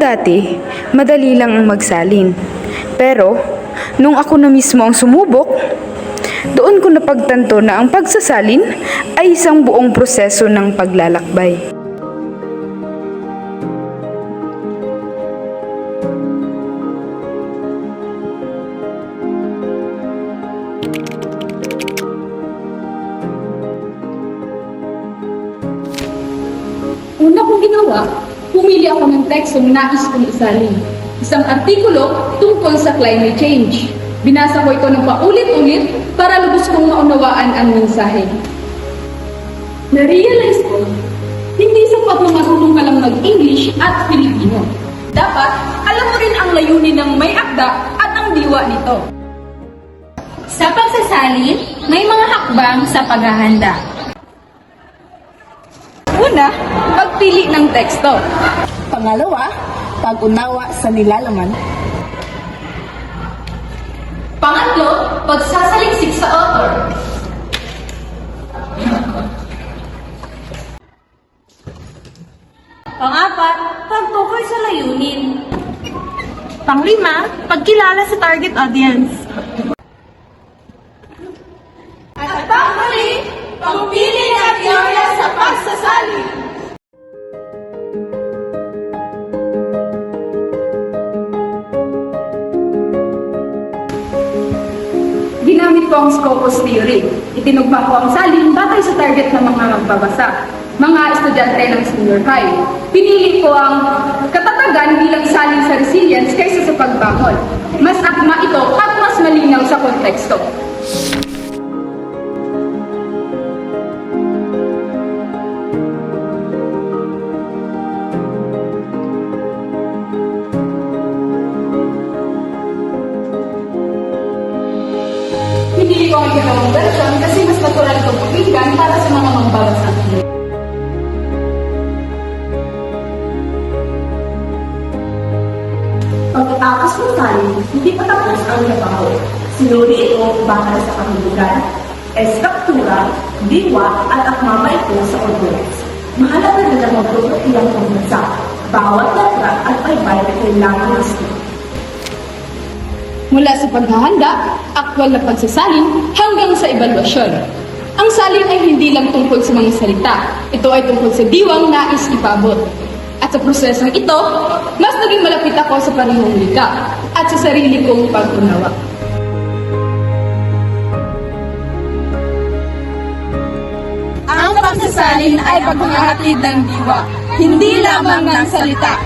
dati, madali lang ang magsalin. Pero, nung ako na mismo ang sumubok, doon ko napagtanto na ang pagsasalin ay isang buong proseso ng paglalakbay. Una kong ginawa, pumili ako ng tekstong nais kong isalin. Isang artikulo tungkol sa climate change. Binasa ko ito ng paulit-ulit para lubos kong maunawaan ang mensahe. Na-realize ko, hindi sapat na marunong ka lang mag-English at Filipino. Dapat, alam mo rin ang layunin ng may akda at ang diwa nito. Sa pagsasalin, may mga hakbang sa paghahanda. Una, pagpili ng teksto. Pangalawa, pag-unawa sa nilalaman. Pangatlo, pagsasaliksik sa author. Pang-apat, pagtukoy sa layunin. Panglima, pagkilala sa target audience. At panghuli, pagpili ng teorya sa pagsasali. Ginamit ko ang Scopus theory. Itinugma ko ang salin batay sa target ng mga magbabasa, mga estudyante ng senior high. Pinili ko ang katatagan bilang salin sa resilience kaysa sa pagbangon. Mas akma ito at mas malinaw sa konteksto. Pinili ko ang ikalawang version kasi mas natural itong pakinggan para sa mga magbabasa. Pagkatapos ng salin, hindi pa tapos ang trabaho. Sinuri ito bakal sa kahulugan, estruktura, diwa at akmamay ko sa audience. Mahalaga na lang magpuputiyang pagbansa. Bawat letra at baybay ay kailangan ng skill. Mula sa paghahanda, aktwal na pagsasalin, hanggang sa evaluasyon. Ang salin ay hindi lang tungkol sa mga salita. Ito ay tungkol sa diwang nais ipabot. At sa prosesong ito, mas naging malapit ako sa parehong wika at sa sarili kong pag-unawa. Ang pagsasalin ay paghahatid ng diwa, hindi lamang ng salita.